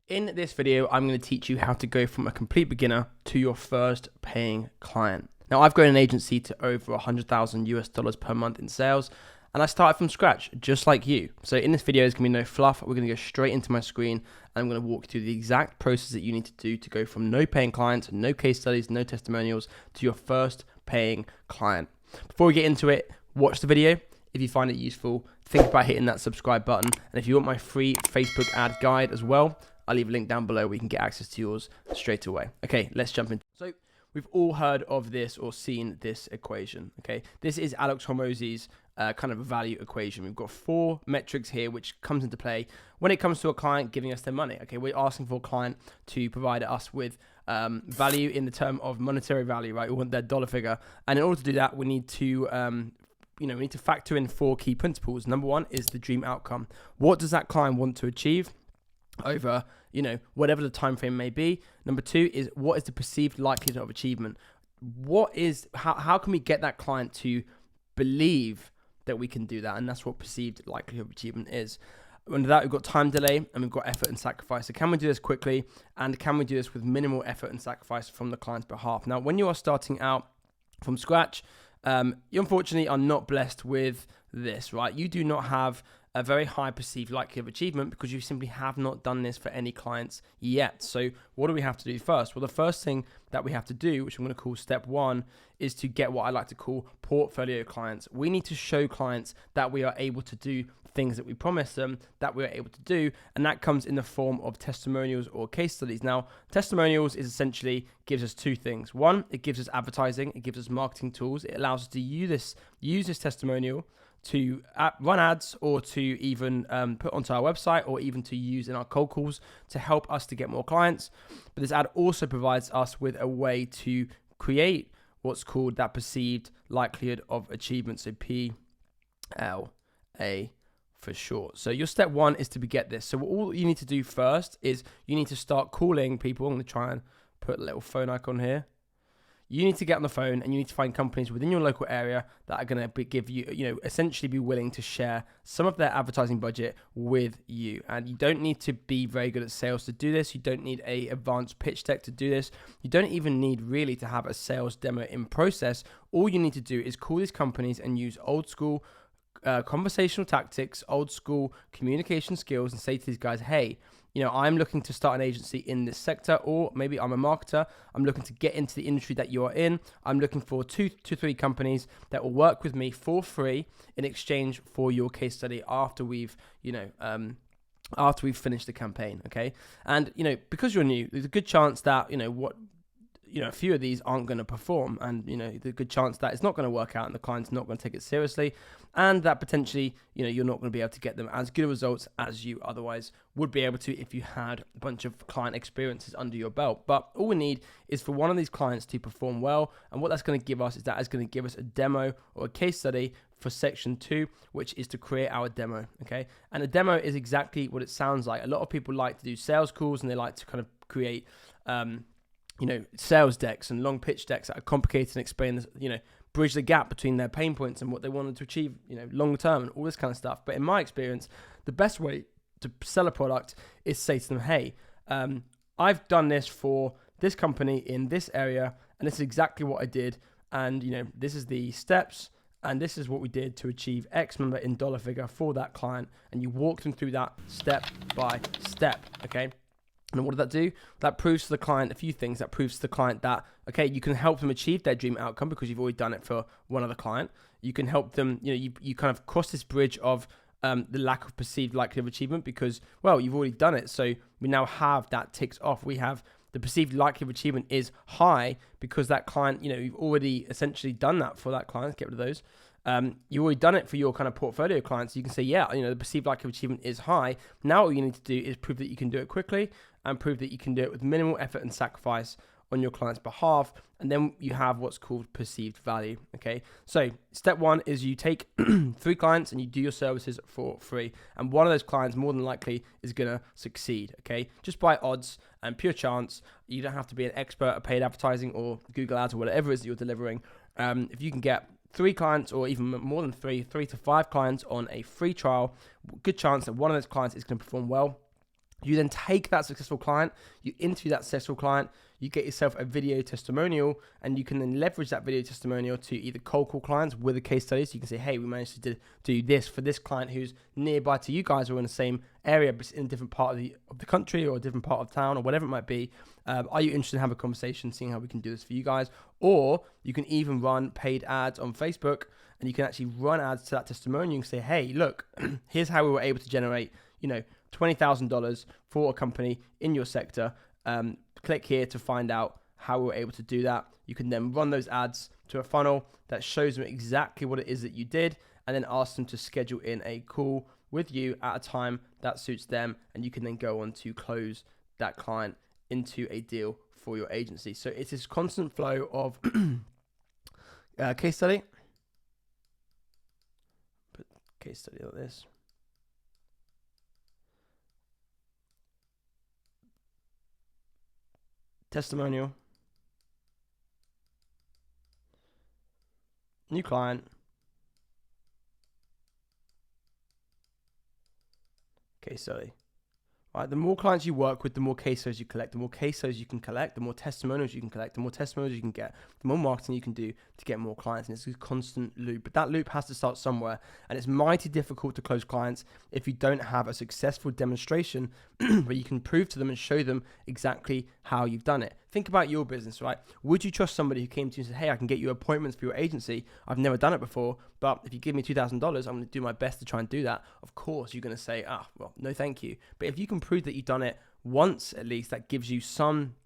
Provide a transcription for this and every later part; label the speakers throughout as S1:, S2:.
S1: In this video, I'm going to teach you how to go from a complete beginner to your first paying client. Now, I've grown an agency to over 100,000 US dollars per month in sales, and I started from scratch, just like you. So in this video, there's going to be no fluff. We're going to go straight into my screen, and I'm going to walk you through the exact process that you need to do to go from no paying clients, no case studies, no testimonials, to your first paying client. Before we get into it, watch the video. If you find it useful, think about hitting that subscribe button. And if you want my free Facebook ad guide as well, I'll leave a link down below where you can get access to yours straight away. Okay, let's jump in. So we've all heard of this or seen this equation, okay? This is Alex Hormozi's kind of value equation. We've got 4 metrics here which comes into play when it comes to a client giving us their money, okay? We're asking for a client to provide us with value in the term of monetary value, right? We want their dollar figure. And in order to do that, we need to we need to factor in 4 key principles. Number 1 is the dream outcome. What does that client want to achieve over, whatever the time frame may be? Number 2 is what is the perceived likelihood of achievement? How can we get that client to believe that we can do that? And that's what perceived likelihood of achievement is. Under that, we've got time delay and we've got effort and sacrifice. So can we do this quickly, and can we do this with minimal effort and sacrifice from the client's behalf? Now, when you are starting out from scratch, you unfortunately are not blessed with this, right? You do not have a very high perceived likelihood of achievement because you simply have not done this for any clients yet. So what do we have to do first? Well, the first thing that we have to do, which I'm going to call step 1, is to get what I like to call portfolio clients. We need to show clients that we are able to do things that we promise them that we are able to do, and that comes in the form of testimonials or case studies. Now, testimonials is essentially gives us 2 things. 1, it gives us advertising, it gives us marketing tools. It allows us to use this testimonial to run ads, or to even put onto our website, or even to use in our cold calls to help us to get more clients. But this ad also provides us with a way to create what's called that perceived likelihood of achievement. So PLA for short. So your step 1 is to get this. So all you need to do first is you need to start calling people. I'm going to try and put a little phone icon here. You need to get on the phone and you need to find companies within your local area that are going to give you, essentially be willing to share some of their advertising budget with you. And you don't need to be very good at sales to do this. You don't need a advanced pitch deck to do this. You don't even need really to have a sales demo in process. All you need to do is call these companies and use old school conversational tactics, old school communication skills, and say to these guys, hey, I'm looking to start an agency in this sector, or maybe I'm a marketer. I'm looking to get into the industry that you are in. I'm looking for 2 to 3 companies that will work with me for free in exchange for your case study after we've finished the campaign. Okay. And, because you're new, there's a good chance that, a few of these aren't going to perform, and there's a good chance that it's not going to work out and the client's not going to take it seriously, and that potentially you're not going to be able to get them as good results as you otherwise would be able to if you had a bunch of client experiences under your belt. But all we need is for one of these clients to perform well, and what that's going to give us is that it's going to give us a demo or a case study for section 2, which is to create our demo. Okay, and a demo is exactly what it sounds like. A lot of people like to do sales calls and they like to kind of create sales decks and long pitch decks that are complicated and explain this, bridge the gap between their pain points and what they wanted to achieve, long term, and all this kind of stuff. But in my experience, the best way to sell a product is say to them, hey, I've done this for this company in this area, and this is exactly what I did. And, this is the steps, and this is what we did to achieve X number in dollar figure for that client. And you walk them through that step by step. Okay. And what did that do? That proves to the client a few things. That proves to the client that, okay, you can help them achieve their dream outcome because you've already done it for one other client. You can help them, you kind of cross this bridge of the lack of perceived likelihood of achievement because, well, you've already done it. So we now have that ticks off. We have the perceived likelihood of achievement is high because that client, you've already essentially done that for that client. Let's get rid of those. You've already done it for your kind of portfolio clients. You can say, yeah, the perceived likelihood of achievement is high. Now all you need to do is prove that you can do it quickly and prove that you can do it with minimal effort and sacrifice on your client's behalf. And then you have what's called perceived value. Okay. So step 1 is you take 3 clients and you do your services for free. And one of those clients more than likely is going to succeed. Okay. Just by odds and pure chance. You don't have to be an expert at paid advertising or Google ads or whatever it is that you're delivering. If you can get 3 clients or even more than 3 to 5 clients on a free trial, good chance that one of those clients is going to perform well. You then take that successful client, you interview that successful client, you get yourself a video testimonial, and you can then leverage that video testimonial to either cold call clients with a case study. So you can say, hey, we managed to do this for this client who's nearby to you guys or in the same area, but in a different part of the country or a different part of town or whatever it might be. Are you interested in having a conversation, seeing how we can do this for you guys? Or you can even run paid ads on Facebook, and you can actually run ads to that testimonial and say, hey, look, here's how we were able to generate, $20,000 for a company in your sector. Click here to find out how we were able to do that. You can then run those ads to a funnel that shows them exactly what it is that you did, and then ask them to schedule in a call with you at a time that suits them, and you can then go on to close that client into a deal for your agency. So it's this constant flow of case study. Put case study like this. Testimonial, new client, case study. Right, the more clients you work with, the more case studies you collect. The more case studies you can collect, the more testimonials you can collect, the more testimonials you can get, the more marketing you can do to get more clients. And it's a constant loop, but that loop has to start somewhere. And it's mighty difficult to close clients if you don't have a successful demonstration where you can prove to them and show them exactly how you've done it. Think about your business, right? Would you trust somebody who came to you and said, hey, I can get you appointments for your agency. I've never done it before, but if you give me $2,000, I'm going to do my best to try and do that. Of course, you're going to say, well, no, thank you. But if you can prove that you've done it once, at least, that gives you some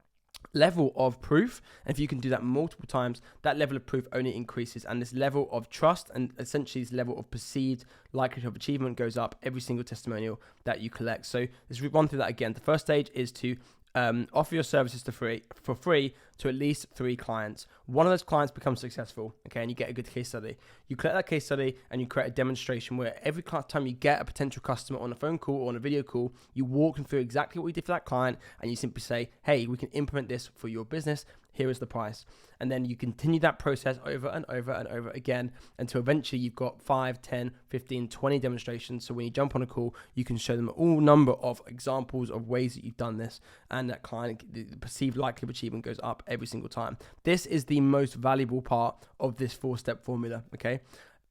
S1: level of proof. And if you can do that multiple times, that level of proof only increases, and this level of trust and essentially this level of perceived likelihood of achievement goes up every single testimonial that you collect. So let's run through that again. The first stage is to offer your services for free to at least 3 clients. One of those clients becomes successful, okay, and you get a good case study. You collect that case study and you create a demonstration where every time you get a potential customer on a phone call or on a video call, you walk them through exactly what you did for that client, and you simply say, hey, we can implement this for your business. Here is the price. And then you continue that process over and over and over again until eventually you've got 5, 10, 15, 20 demonstrations. So when you jump on a call, you can show them all number of examples of ways that you've done this, and that client, the perceived likelihood of achievement goes up every single time. This is the most valuable part of this 4-step formula, okay?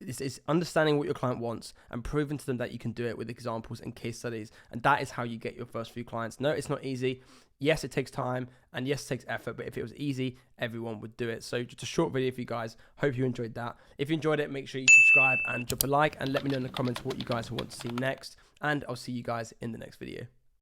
S1: This is understanding what your client wants and proving to them that you can do it with examples and case studies. And that is how you get your first few clients. No, it's not easy. Yes, it takes time, and yes, it takes effort, but if it was easy, everyone would do it. So just a short video for you guys. Hope you enjoyed that. If you enjoyed it, make sure you subscribe and drop a like, and let me know in the comments what you guys want to see next. And I'll see you guys in the next video.